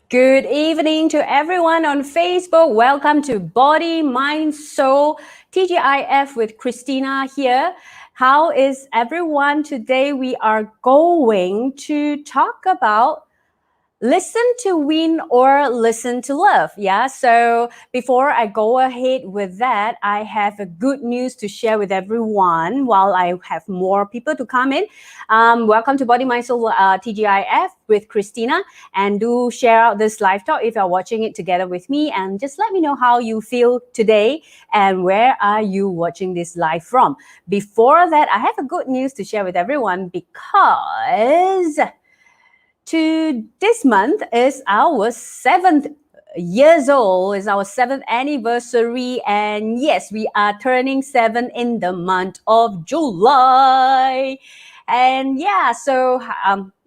Good evening to everyone on Facebook. Welcome to Body, Mind, Soul, TGIF with Christina here. How is everyone today? We are going to talk about listen to win or listen to love. Yeah. So before I go ahead with that, I have a good news to share with everyone while I have more people to come in. Welcome to Body Mind Soul TGIF with Christina, and do share out this live talk if you're watching it together with me, and just let me know how you feel today and where are you watching this live from. Before that, I have a good news to share with everyone because this month is our 7th old, is our 7th anniversary, and yes, we are turning 7 in the month of July. And yeah, so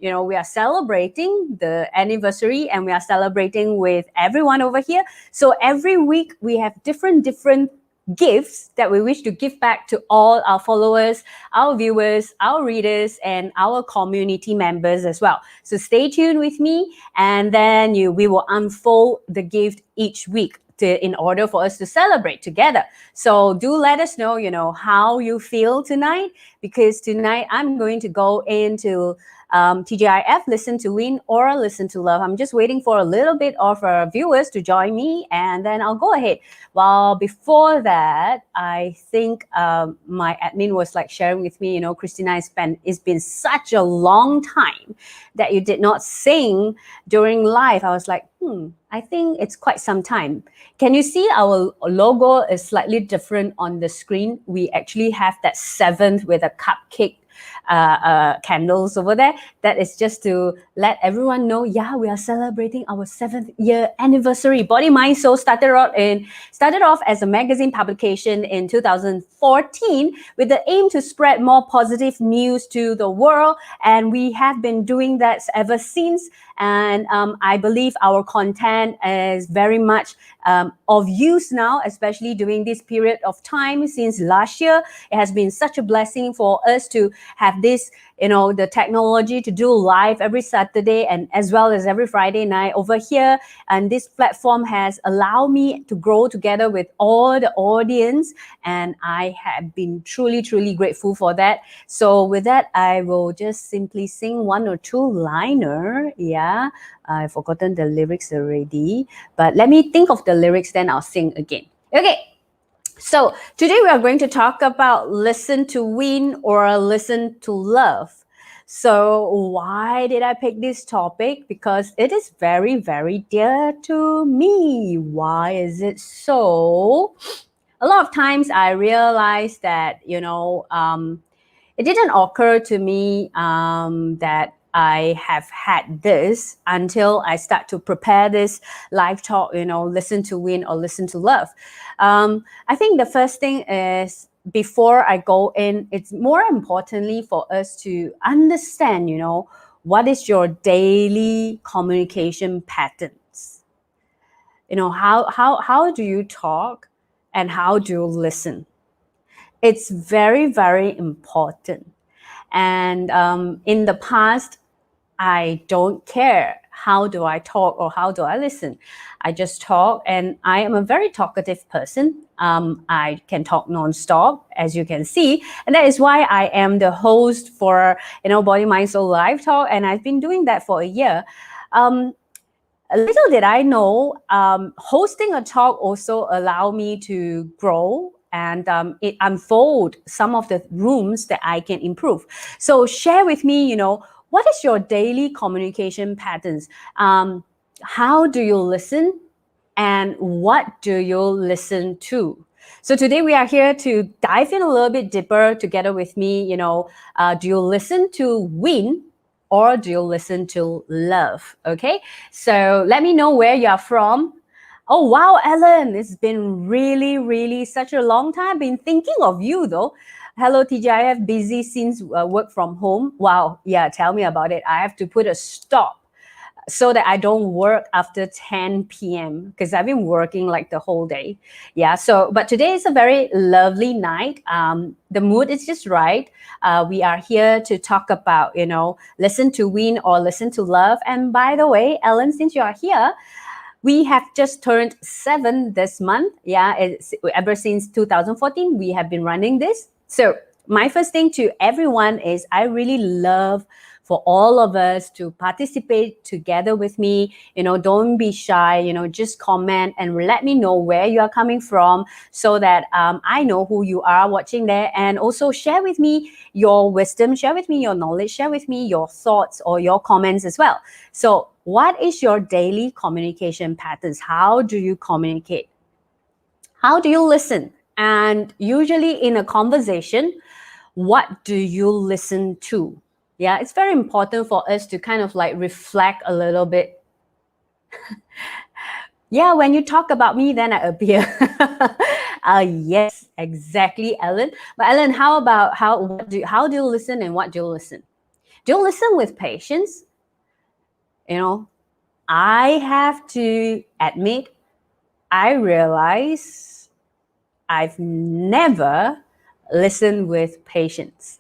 we are celebrating the anniversary, and we are celebrating with everyone over here. So every week we have different gifts that we wish to give back to all our followers, our viewers, our readers, and our community members as well. So stay tuned with me, and then we will unfold the gift each week in order for us to celebrate together. So do let us know, how you feel tonight, because tonight I'm going to go into TGIF, listen to win or listen to love. I'm just waiting for a little bit of viewers to join me, and then I'll go ahead. Well, before that, I think my admin was like sharing with me, Christina, it's been such a long time that you did not sing during live. I was like, I think it's quite some time. Can you see our logo is slightly different on the screen? We actually have that 7th with a cupcake candles over there. That is just to let everyone know, we are celebrating our 7th year anniversary. Body, Mind, Soul started off as a magazine publication in 2014 with the aim to spread more positive news to the world, and we have been doing that ever since. And I believe our content is very much of use now, especially during this period of time since last year. It has been such a blessing for us to have this, the technology to do live every Saturday and as well as every Friday night over here. And this platform has allowed me to grow together with all the audience, and I have been truly, truly grateful for that. So with that, I will just simply sing one or two liner. Yeah, I've forgotten the lyrics already, but let me think of the lyrics, then I'll sing again. Okay. So today we are going to talk about listen to win or listen to love. So why did I pick this topic? Because it is very, very dear to me. Why is it so? A lot of times I realize that, it didn't occur to me that I have had this until I start to prepare this live talk, listen to win or listen to love. I think the first thing is, before I go in, it's more importantly for us to understand, what is your daily communication patterns? How do you talk and how do you listen? It's very, very important. And in the past, I don't care how do I talk or how do I listen. I just talk, and I am a very talkative person. I can talk nonstop, as you can see, and that is why I am the host for Body, Mind, Soul Live Talk, and I've been doing that for a year. Little did I know, hosting a talk also allowed me to grow, and it unfold some of the rooms that I can improve. So share with me, what is your daily communication patterns? How do you listen? And what do you listen to? So today we are here to dive in a little bit deeper together with me. Do you listen to win or do you listen to love? Okay, so let me know where you're from. Oh, wow, Ellen, it's been really, really such a long time. I've been thinking of you though. Hello, TGIF, busy since work from home. Wow, yeah, tell me about it. I have to put a stop so that I don't work after 10 p.m. because I've been working like the whole day. Yeah. So, but today is a very lovely night. The mood is just right. We are here to talk about, listen to win or listen to love. And by the way, Ellen, since you are here, we have just turned 7 this month. Yeah, it's ever since 2014 we have been running this. So my first thing to everyone is I really love for all of us to participate together with me. Don't be shy. Just comment and let me know where you are coming from, so that I know who you are watching there. And also share with me your wisdom, share with me your knowledge, share with me your thoughts or your comments as well. So what is your daily communication patterns? How do you communicate? How do you listen? And usually in a conversation, what do you listen to? Yeah, it's very important for us to kind of like reflect a little bit. Yeah, when you talk about me, then I appear. Yes, exactly, Ellen. But Ellen, how about how do you listen and what do you listen? Do you listen with patience? I have to admit, I realize I've never listened with patience.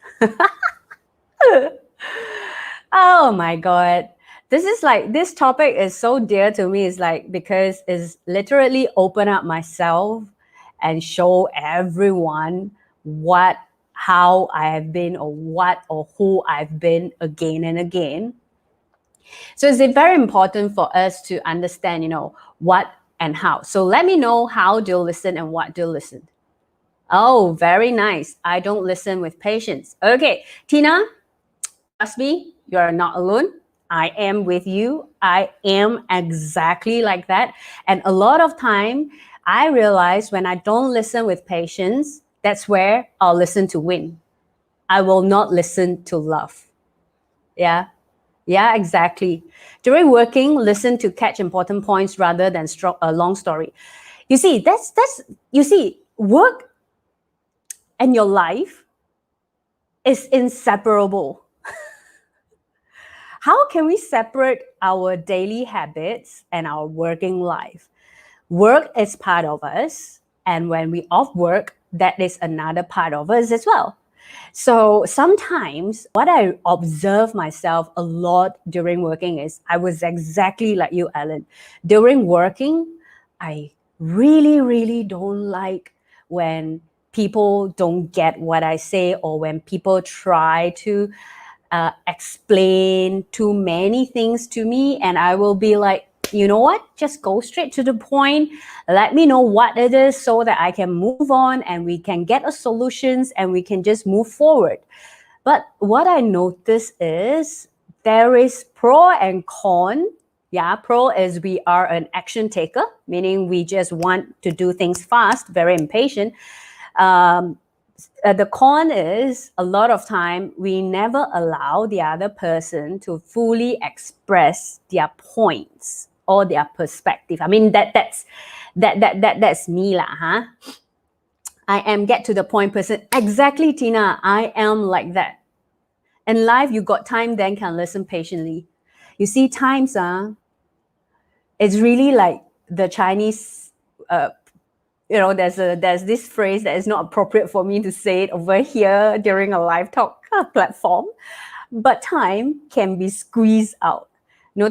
Oh my God. This topic is so dear to me. It's like, because it's literally open up myself and show everyone how I have been, or what or who I've been again and again. So it's very important for us to understand, what and how. So let me know, how do you listen and what do you listen? Oh, very nice. I don't listen with patience. Okay, Tina, trust me, you are not alone. I am with you. I am exactly like that. And a lot of time, I realize when I don't listen with patience, that's where I'll listen to win. I will not listen to love. Yeah. Yeah, exactly. During working, listen to catch important points rather than a long story. You see, work and your life is inseparable. How can we separate our daily habits and our working life? Work is part of us, and when we off work, that is another part of us as well. So sometimes what I observe myself a lot during working is I was exactly like you, Ellen. During working, I really, really don't like when people don't get what I say, or when people try to explain too many things to me, and I will be like, you know what, just go straight to the point. Let me know what it is so that I can move on and we can get a solutions and we can just move forward. But what I notice is there is pro and con. Yeah, pro is we are an action taker, meaning we just want to do things fast, very impatient. The con is a lot of time we never allow the other person to fully express their points or their perspective. I mean, that's me lah, huh? I am get to the point person. Exactly, Tina. I am like that. In life, you got time, then can listen patiently. You see, times, it's really like the Chinese. There's this phrase that is not appropriate for me to say it over here during a live talk platform, but time can be squeezed out.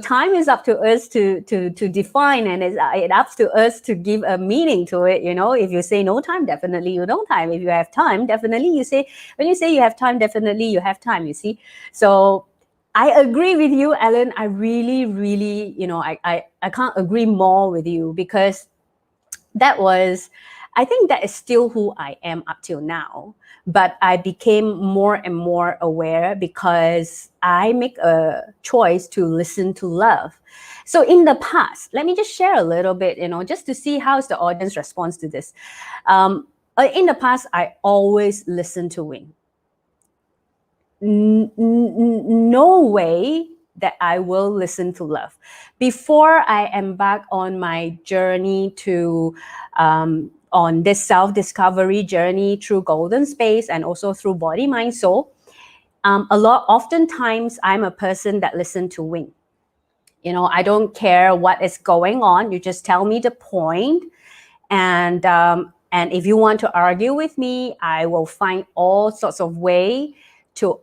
Time is up to us to define, and it's up to us to give a meaning to it. If you say no time, definitely you don't time. If you have time, definitely you say, when you say you have time, definitely you have time, you see. So I agree with you, Ellen. I really, really, I can't agree more with you, because I think that is still who I am up till now. But I became more and more aware because I make a choice to listen to love. So in the past, let me just share a little bit, just to see how's the audience response to this. In the past, I always listen to win. No way that I will listen to love. Before I embark on my journey to on this self-discovery journey through Golden Space and also through Body, Mind, Soul, oftentimes I'm a person that listen to win. I don't care what is going on. You just tell me the point, and if you want to argue with me, I will find all sorts of way to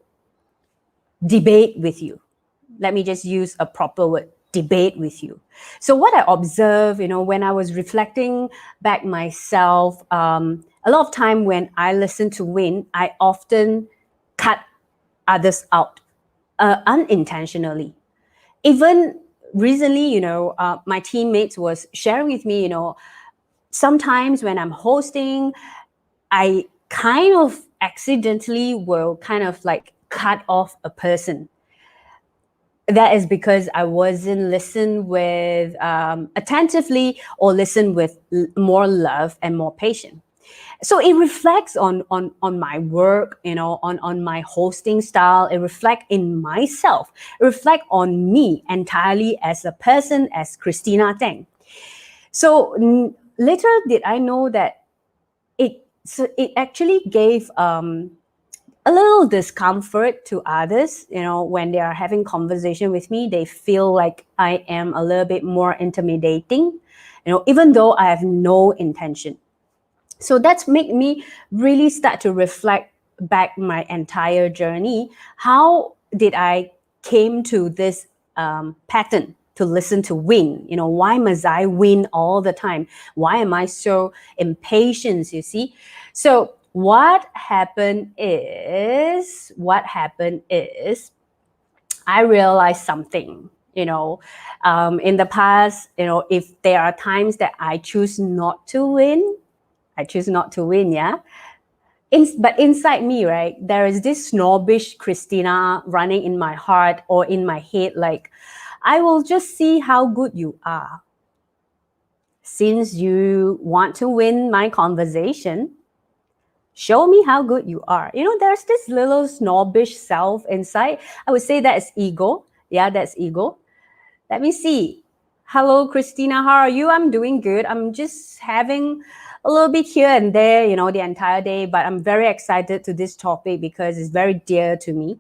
debate with you. Let me just use a proper word, debate with you. So what I observed, when I was reflecting back myself, a lot of time when I listen to Win, I often cut others out unintentionally. Even recently, my teammates was sharing with me, sometimes when I'm hosting, I kind of accidentally will kind of like cut off a person. That is because I wasn't listened with attentively, or listened with more love and more patience. So it reflects on my work, on my hosting style. It reflects in myself. It reflects on me entirely as a person, as Christina Teng. So later did I know that it actually gave a little discomfort to others, when they are having conversation with me. They feel like I am a little bit more intimidating, even though I have no intention. So that's made me really start to reflect back my entire journey. How did I came to this pattern to listen to Win? Why must I win all the time? Why am I so impatient, you see? So what happened is I realized something. In the past, if there are times that I choose not to win, yeah. But inside me, right, there is this snobbish Christina running in my heart or in my head, like, I will just see how good you are. Since you want to win my conversation, show me how good you are. There's this little snobbish self inside. I would say that is ego. Yeah, that's ego. Let me see. Hello, Christina. How are you? I'm doing good. I'm just having a little bit here and there, the entire day. But I'm very excited to this topic because it's very dear to me.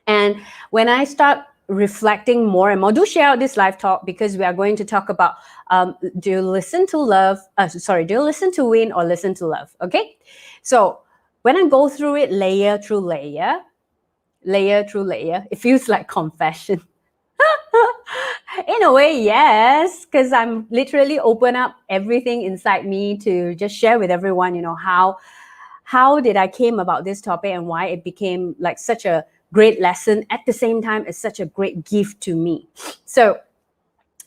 And when I start reflecting more and more, do share out this live talk, because we are going to talk about do you listen to win or listen to love? Okay. So when I go through it layer through layer, it feels like confession. In a way, yes, because I'm literally open up everything inside me to just share with everyone, how did I came about this topic and why it became like such a great lesson. At the same time, it's such a great gift to me. So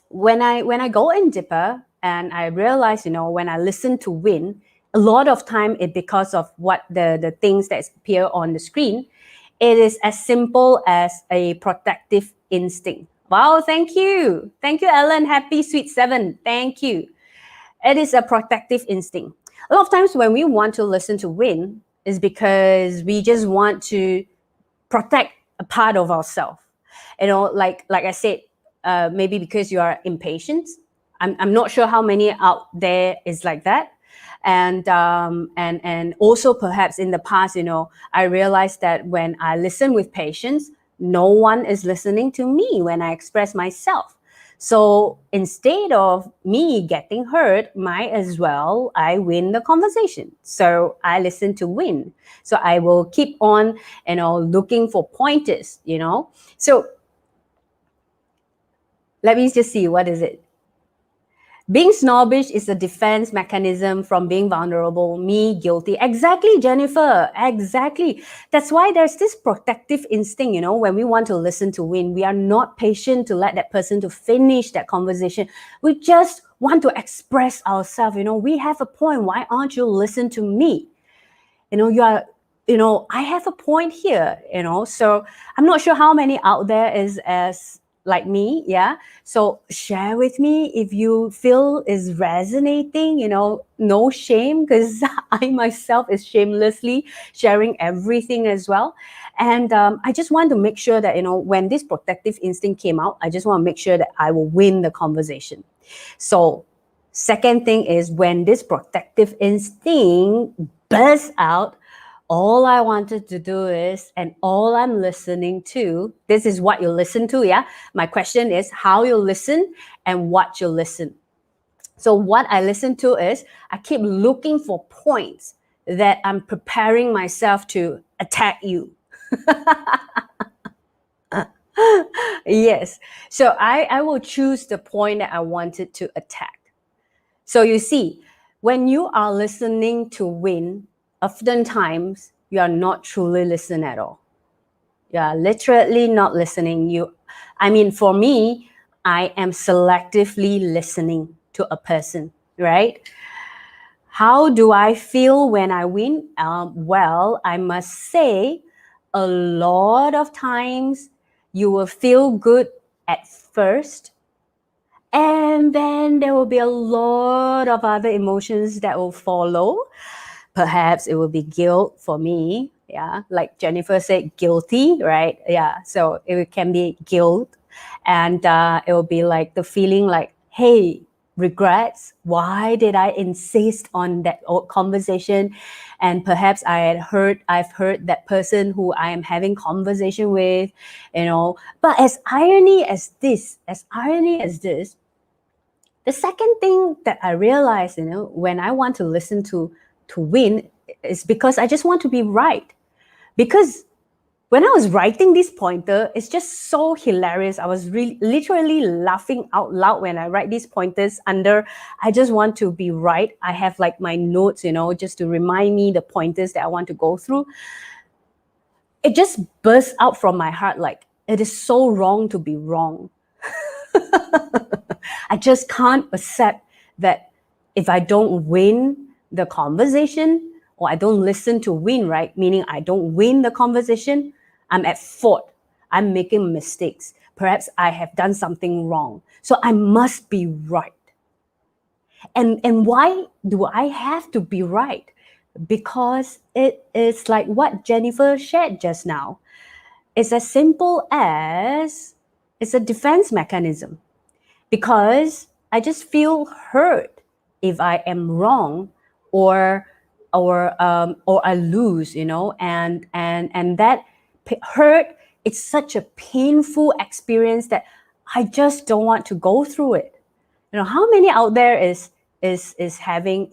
when I go in deeper, and I realize, when I listen to Win, a lot of time it because of what the things that appear on the screen. It is as simple as a protective instinct. Wow, thank you. Thank you, Ellen. Happy Sweet 7. Thank you. It is a protective instinct. A lot of times when we want to listen to Win is because we just want to protect a part of ourselves. Like I said, maybe because you are impatient. I'm not sure how many out there is like that. And also perhaps in the past, I realized that when I listen with patience, no one is listening to me when I express myself. So instead of me getting hurt, might as well I win the conversation. So I listen to Win. So I will keep on, looking for pointers, So let me just see, what is it? Being snobbish is a defense mechanism from being vulnerable. Me, guilty. Exactly, Jennifer. Exactly. That's why there's this protective instinct, when we want to listen to Win. We are not patient to let that person to finish that conversation. We just want to express ourselves. We have a point. Why aren't you listening to me? I have a point here, So I'm not sure how many out there is as like me, yeah. So share with me if you feel is resonating, no shame, because I myself is shamelessly sharing everything as well. And I just want to make sure that, when this protective instinct came out, I just want to make sure that I will win the conversation. So second thing is, when this protective instinct bursts out, all I wanted to do is, and all I'm listening to, this is what you listen to, yeah? My question is how you listen and what you listen. So what I listen to is, I keep looking for points that I'm preparing myself to attack you. Yes. So I will choose the point that I wanted to attack. So you see, when you are listening to win, oftentimes you are not truly listening at all. You are literally not listening. For me, I am selectively listening to a person, right? How do I feel when I win? Well, I must say, a lot of times you will feel good at first, and then there will be a lot of other emotions that will follow. Perhaps it will be guilt for me. Yeah, like Jennifer said, guilty, right? Yeah, so it can be guilt, and it will be like the feeling like, hey, regrets. Why did I insist on that old conversation? And perhaps I've heard that person who I am having conversation with, But as irony as this, the second thing that I realized, when I want to listen to win, is because I just want to be right. Because when I was writing this pointer, it's just so hilarious. I was literally laughing out loud when I write these pointers under, I just want to be right. I have like my notes, just to remind me the pointers that I want to go through. It just burst out from my heart like, it is so wrong to be wrong. I just can't accept that if I don't win the conversation, or I don't listen to win, right? Meaning I don't win the conversation, I'm at fault. I'm making mistakes. Perhaps I have done something wrong. So I must be right. And why do I have to be right? Because it is like what Jennifer shared just now. It's as simple as it's a defense mechanism. Because I just feel hurt if I am wrong, or I lose, and that hurt, it's such a painful experience that I just don't want to go through it. How many out there is having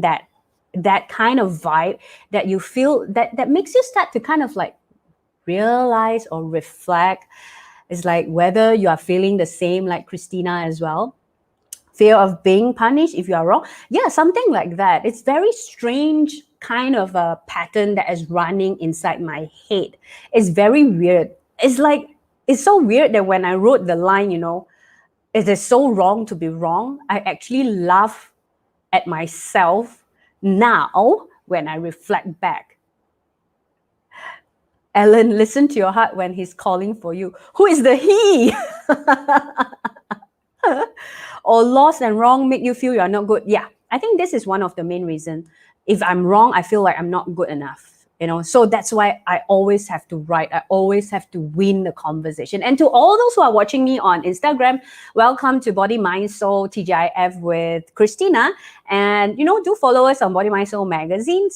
that kind of vibe that you feel that makes you start to kind of like realize or reflect. It's like whether you are feeling the same like Christina as well. Fear of being punished if you are wrong. Yeah, something like that. It's very strange kind of a pattern that is running inside my head. It's very weird. It's so weird that when I wrote the line, it is so wrong to be wrong, I actually laugh at myself now when I reflect back. Ellen, listen to your heart when he's calling for you. Who is the he? Or lost and wrong make you feel you're not good. Yeah, I think this is one of the main reasons. If I'm wrong, I feel like I'm not good enough. So that's why I always have to write. I always have to win the conversation. And to all those who are watching me on Instagram, welcome to Body, Mind, Soul, TGIF with Christina. And, do follow us on Body, Mind, Soul magazine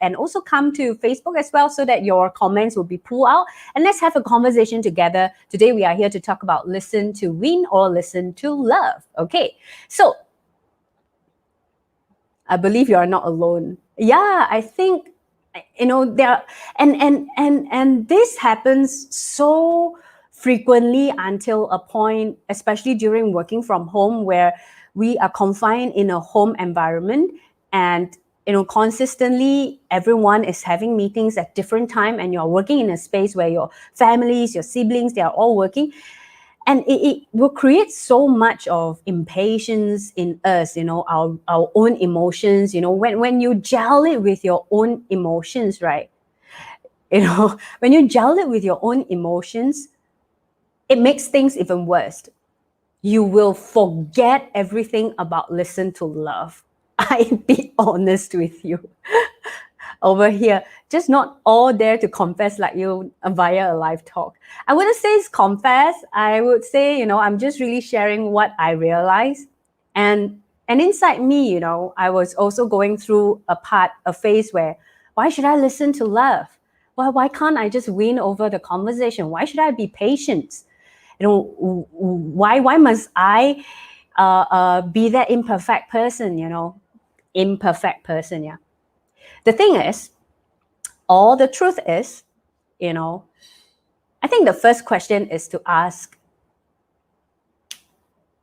and also come to Facebook as well so that your comments will be pulled out. And let's have a conversation together. Today, we are here to talk about listen to win or listen to love. Okay, so I believe you are not alone. Yeah, I think there and this happens so frequently until a point, especially during working from home, where we are confined in a home environment, and consistently everyone is having meetings at different time, and you're working in a space where your families, your siblings, they are all working. And it will create so much of impatience in us, our own emotions, when you gel it with your own emotions, right? When you gel it with your own emotions, it makes things even worse. You will forget everything about listen to love. I be honest with you. Over here, just not all there to confess like you via a live talk. I wouldn't say it's confess. I would say, I'm just really sharing what I realized. And inside me, I was also going through a phase where Why should I listen to love? Well, why can't I just win over the conversation? Why should I be patient? Why must I be that imperfect person? Imperfect person. Yeah. The thing is, all the truth is, I think the first question is to ask,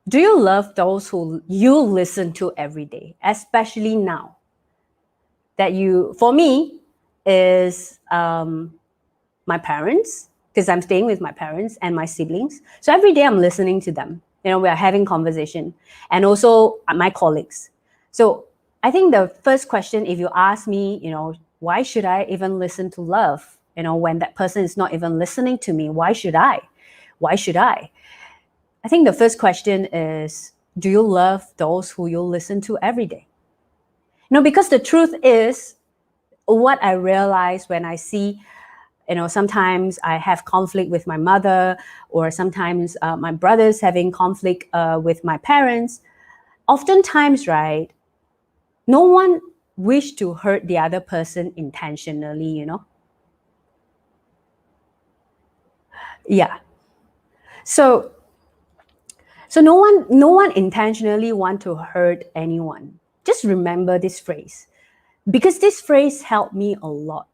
do you love those who you listen to every day, especially now? For me, is my parents, because I'm staying with my parents and my siblings. So every day I'm listening to them. We are having conversation, and also my colleagues. So I think the first question, if you ask me, why should I even listen to love? When that person is not even listening to me, why should I? Why should I? I think the first question is, do you love those who you listen to every day? Because the truth is, what I realize when I see, sometimes I have conflict with my mother, or sometimes my brother's having conflict with my parents. Oftentimes, right, no one wish to hurt the other person intentionally, Yeah. So no one intentionally want to hurt anyone. Just remember this phrase, because this phrase helped me a lot,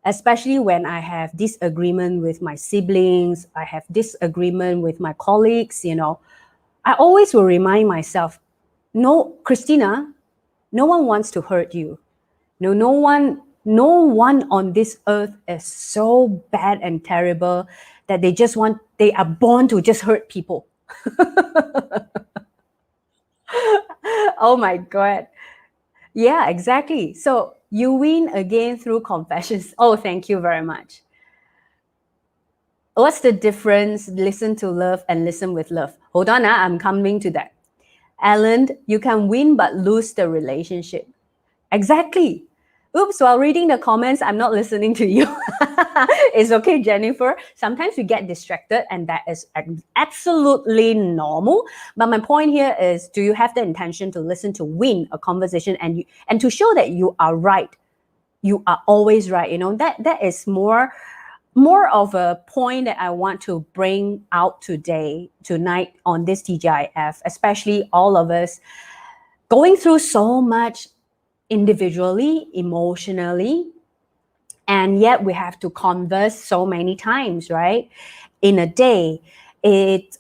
especially when I have disagreement with my siblings, I have disagreement with my colleagues, I always will remind myself, no, Christina, no one wants to hurt you. No one on this earth is so bad and terrible that they are born to just hurt people. Oh my God. Yeah, exactly. So you win again through confessions. Oh, thank you very much. What's the difference? Listen to love and listen with love. Hold on, I'm coming to that. Alan, you can win but lose the relationship. Exactly. Oops, while reading the comments, I'm not listening to you. It's okay, Jennifer. Sometimes we get distracted, and that is absolutely normal. But my point here is, do you have the intention to listen to win a conversation and to show that you are right? You are always right. That is more of a point that I want to bring out tonight on this TGIF, especially all of us going through so much individually, emotionally, and yet we have to converse so many times, right? In a day. It's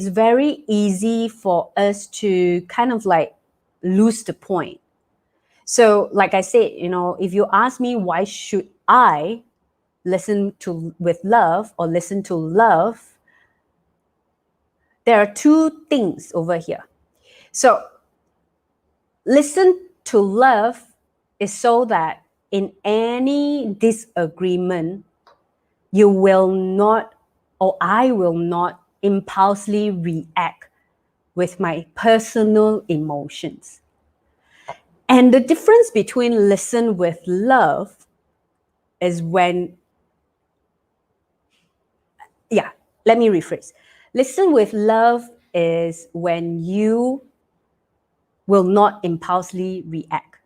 very easy for us to kind of like lose the point. So like I said, if you ask me, why should I listen to with love or listen to love, there are two things over here. So listen to love is so that in any disagreement, you will not, or I will not, impulsively react with my personal emotions. And the difference between listen with love is let me rephrase. Listen with love is when you will not impulsively react.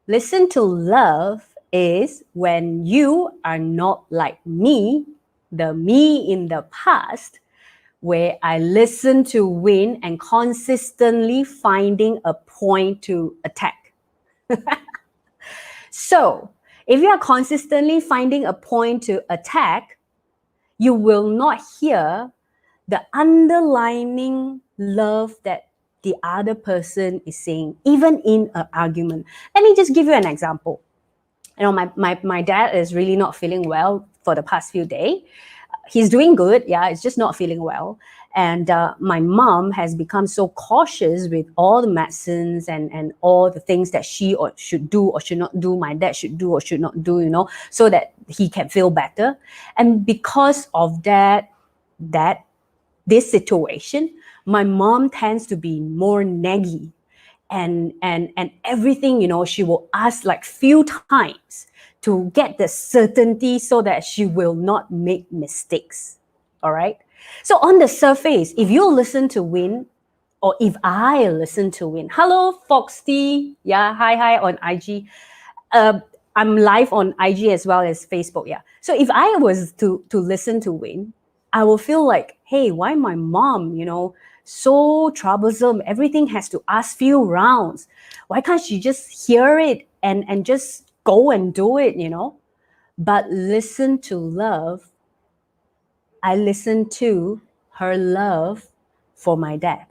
Listen to love is when you are not like me, the me in the past, where I listen to win and consistently finding a point to attack. So, if you are consistently finding a point to attack, you will not hear the underlying love that the other person is saying, even in an argument. Let me just give you an example. My dad is really not feeling well for the past few days. He's doing good, it's just not feeling well. And my mom has become so cautious with all the medicines and all the things that she should do or should not do, my dad should do or should not do, so that he can feel better. And because of this situation, my mom tends to be more naggy, and everything, she will ask like few times to get the certainty so that she will not make mistakes. All right. So on the surface, if you listen to Win, or if I listen to Win, hello Foxy, hi on IG. I'm live on IG as well as Facebook. Yeah. So if I was to listen to Wayne, I will feel like, hey, why my mom, so troublesome? Everything has to ask few rounds. Why can't she just hear it and just go and do it, But listen to love. I listen to her love for my dad.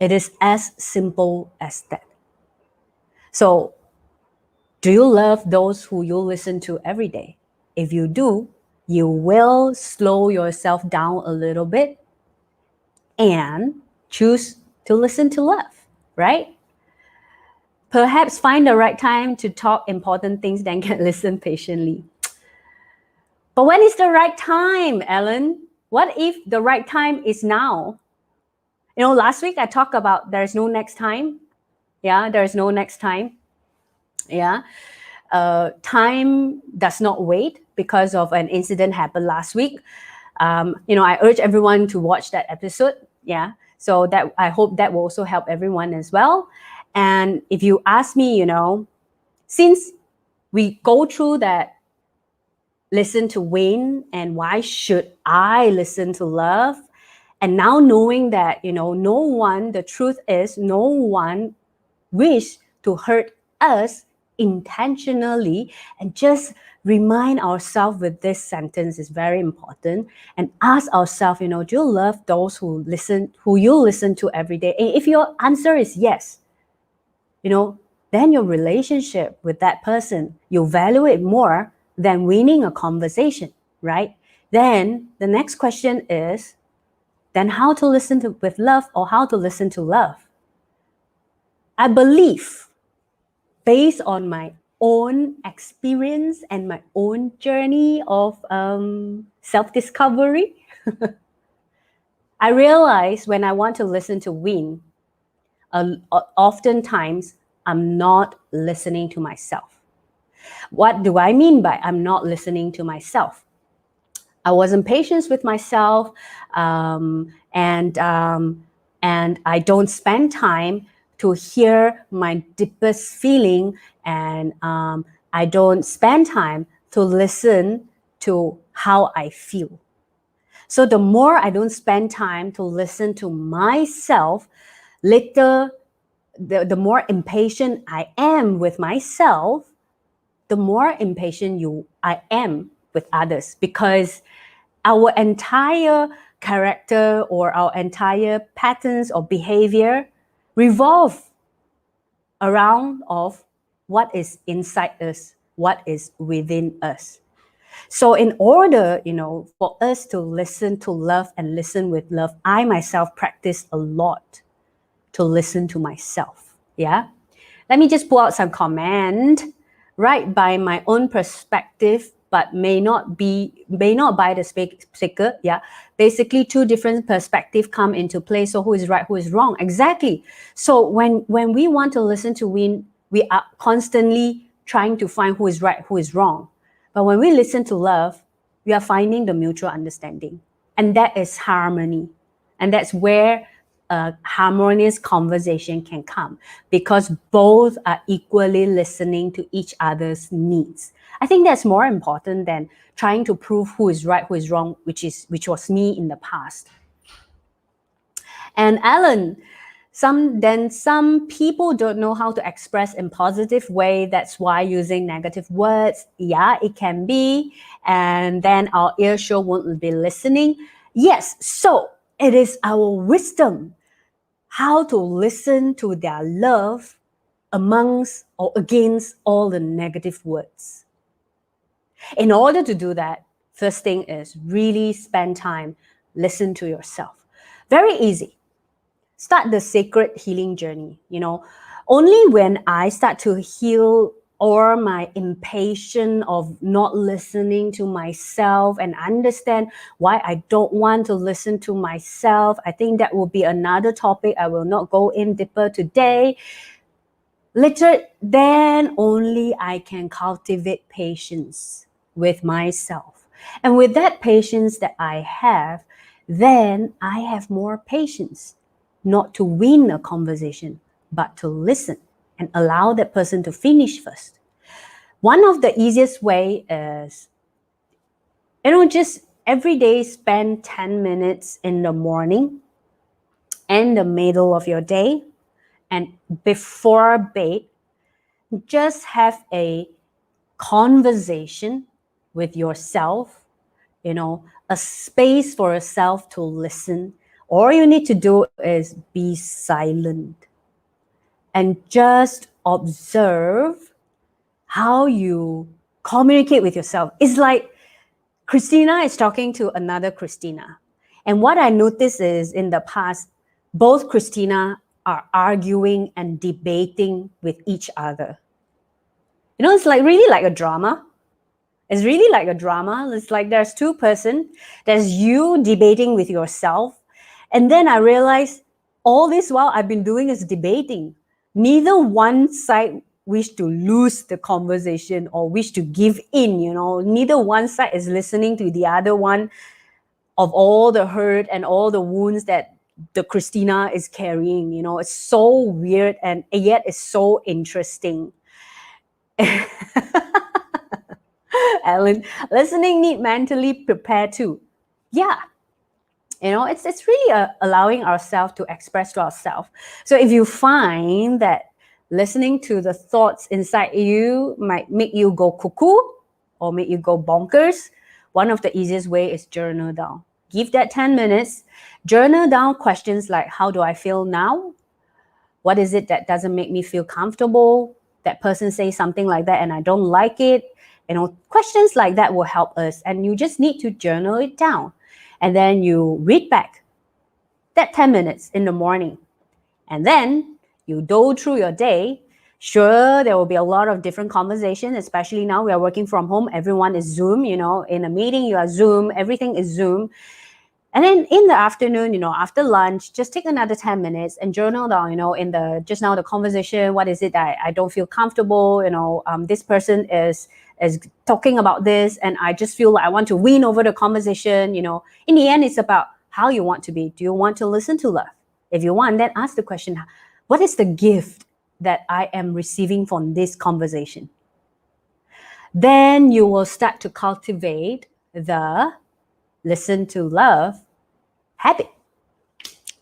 It is as simple as that. So, do you love those who you listen to every day? If you do, you will slow yourself down a little bit and choose to listen to love, right? Perhaps find the right time to talk important things, then can listen patiently. But when is the right time, Ellen? What if the right time is now? Last week I talked about there's no next time. Yeah, there's no next time. Yeah. Time does not wait because of an incident happened last week. I urge everyone to watch that episode. Yeah. So that I hope that will also help everyone as well. And if you ask me, since we go through that, listen to Wayne and why should I listen to love? And now knowing that, the truth is no one wish to hurt us intentionally, and just remind ourselves with this sentence is very important, and ask ourselves, do you love those who you listen to every day? And if your answer is yes, then your relationship with that person, you value it more than winning a conversation, right? Then the next question is, then how to listen to with love, or how to listen to love? I believe, based on my own experience and my own journey of self-discovery, I realize when I want to listen to Win, oftentimes I'm not listening to myself. What do I mean by I'm not listening to myself? I wasn't patient with myself, and I don't spend time to hear my deepest feeling, and I don't spend time to listen to how I feel. So the more I don't spend time to listen to myself, later, the more impatient I am with myself, the more impatient I am with others, because our entire character or our entire patterns of behavior revolve around of what is inside us, what is within us. So in order, for us to listen to love and listen with love, I myself practice a lot to listen to myself. Yeah. Let me just pull out some comment, right, by my own perspective, but may not by the speaker. Yeah. Basically, two different perspectives come into play. So who is right, who is wrong? Exactly. So when we want to listen to Win, we are constantly trying to find who is right, who is wrong. But when we listen to love, we are finding the mutual understanding. And that is harmony. And that's where a harmonious conversation can come, because both are equally listening to each other's needs. I think that's more important than trying to prove who is right, who is wrong, which was me in the past. And Alan, some people don't know how to express in positive way. That's why using negative words. Yeah, it can be. And then our earshot won't be listening. Yes, so it is our wisdom how to listen to their love amongst or against all the negative words. In order to do that, first thing is really spend time, listen to yourself. Very easy. Start the sacred healing journey. Only when I start to heal or my impatience of not listening to myself and understand why I don't want to listen to myself. I think that will be another topic. I will not go in deeper today. Later, then only I can cultivate patience with myself. And with that patience that I have, then I have more patience, not to win a conversation, but to listen and allow that person to finish first. One of the easiest way is, just every day spend 10 minutes in the morning and the middle of your day and before bed. Just have a conversation with yourself, a space for yourself to listen. All you need to do is be silent and just observe how you communicate with yourself. It's like Christina is talking to another Christina. And what I noticed is in the past, both Christina are arguing and debating with each other. It's like really like a drama. It's really like a drama. It's like there's two person. There's you debating with yourself. And then I realized all this while I've been doing is debating. Neither one side wish to lose the conversation or wish to give in, Neither one side is listening to the other one of all the hurt and all the wounds that the Christina is carrying. It's so weird and yet it's so interesting. Ellen, listening need mentally prepare too. Yeah, it's really allowing ourselves to express to ourselves. So if you find that listening to the thoughts inside you might make you go cuckoo or make you go bonkers, one of the easiest way is journal down. Give that 10 minutes, journal down questions like, how do I feel now? What is it that doesn't make me feel comfortable? That person says something like that and I don't like it. Questions like that will help us, and you just need to journal it down. And then you read back that 10 minutes in the morning. And then you go through your day. Sure, there will be a lot of different conversations, especially now we are working from home. Everyone is Zoom, in a meeting, you are Zoom, everything is Zoom. And then in the afternoon, after lunch, just take another 10 minutes and journal down, in just now the conversation, what is it that I don't feel comfortable, this person is talking about this and I just feel like I want to win over the conversation, In the end, it's about how you want to be. Do you want to listen to love? If you want, then ask the question, what is the gift that I am receiving from this conversation? Then you will start to cultivate the listen to love habit.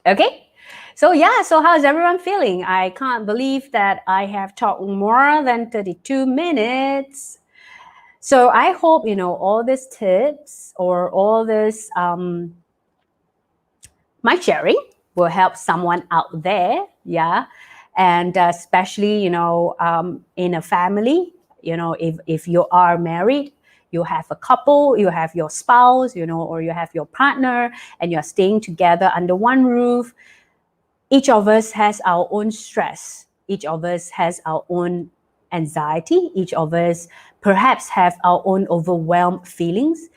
Okay? So how's everyone feeling? I can't believe that I have talked more than 32 minutes. So I hope, all these tips or all this my sharing will help someone out there. Yeah. And especially, in a family, if you are married, you have a couple, you have your spouse, or you have your partner and you're staying together under one roof. Each of us has our own stress. Each of us has our own anxiety. Each of us perhaps have our own overwhelmed feelings.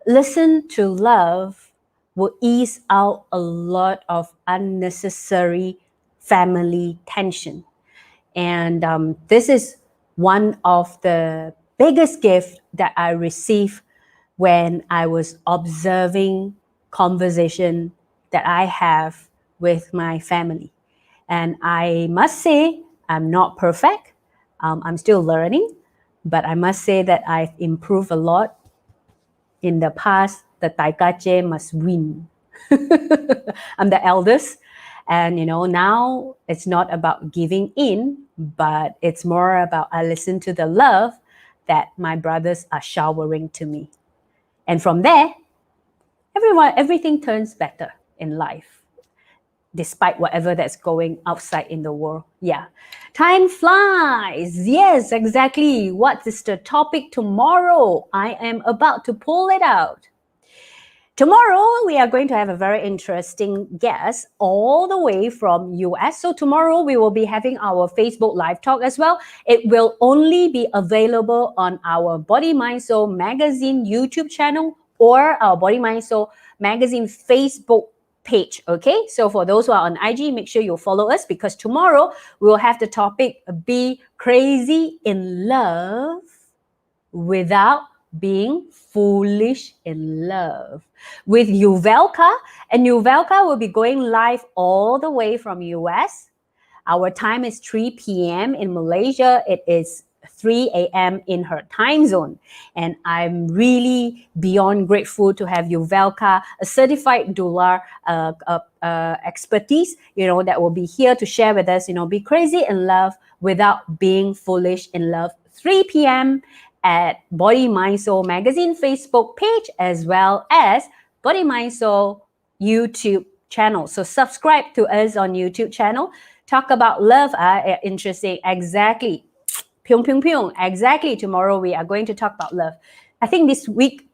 Listen to love will ease out a lot of unnecessary family tension. And this is one of the biggest gifts that I received when I was observing conversation that I have with my family. And I must say, I'm not perfect. I'm still learning, but I must say that I've improved a lot. In the past, the Taikache must win. I'm the eldest. And, now it's not about giving in, but it's more about I listen to the love that my brothers are showering to me. And from there, everything turns better in life, despite whatever that's going outside in the world. Yeah. Time flies. Yes, exactly. What is the topic tomorrow? I am about to pull it out. Tomorrow, we are going to have a very interesting guest all the way from US. So tomorrow, we will be having our Facebook live talk as well. It will only be available on our Body, Mind, Soul magazine YouTube channel or our Body, Mind, Soul magazine Facebook page. Okay, so for those who are on IG, make sure you follow us because tomorrow we will have the topic be crazy in love without being foolish in love with Yuvelka. And Yuvelka will be going live all the way from US. Our time is 3 p.m. in Malaysia. It is 3 a.m. in her time zone. And I'm really beyond grateful to have Yuvelka, a certified doula, expertise, that will be here to share with us, be crazy in love without being foolish in love. 3 p.m. at Body Mind Soul Magazine Facebook page, as well as Body Mind Soul YouTube channel. So subscribe to us on YouTube channel. Talk about love. Interesting. Exactly. Pyong, pyong, pyong. Exactly. Tomorrow we are going to talk about love. I think this week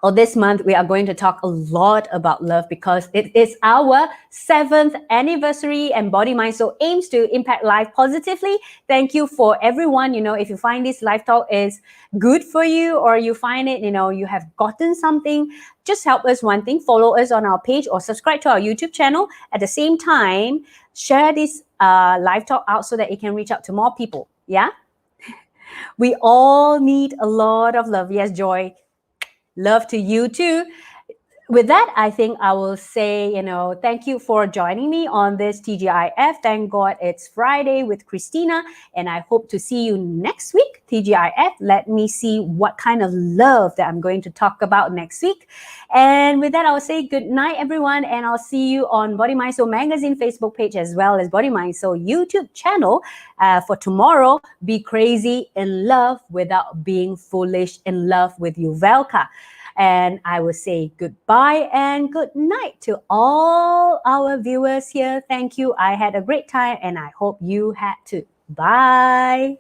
or this month, we are going to talk a lot about love because it is our 7th anniversary, and Body Mind Soul aims to impact life positively. Thank you for everyone. If you find this live talk is good for you, or you find it, you have gotten something, just help us one thing, follow us on our page or subscribe to our YouTube channel. At the same time, share this live talk out so that it can reach out to more people. Yeah? We all need a lot of love. Yes, Joy. Love to you too. With that, I think I will say, thank you for joining me on this TGIF. Thank God it's Friday with Christina, and I hope to see you next week. TGIF, let me see what kind of love that I'm going to talk about next week. And with that, I'll say good night, everyone, and I'll see you on Body Mind Soul Magazine Facebook page, as well as Body Mind Soul YouTube channel for tomorrow. Be crazy in love without being foolish in love with Yuvelka. And I will say goodbye and good night to all our viewers here. Thank you. I had a great time, and I hope you had too. Bye.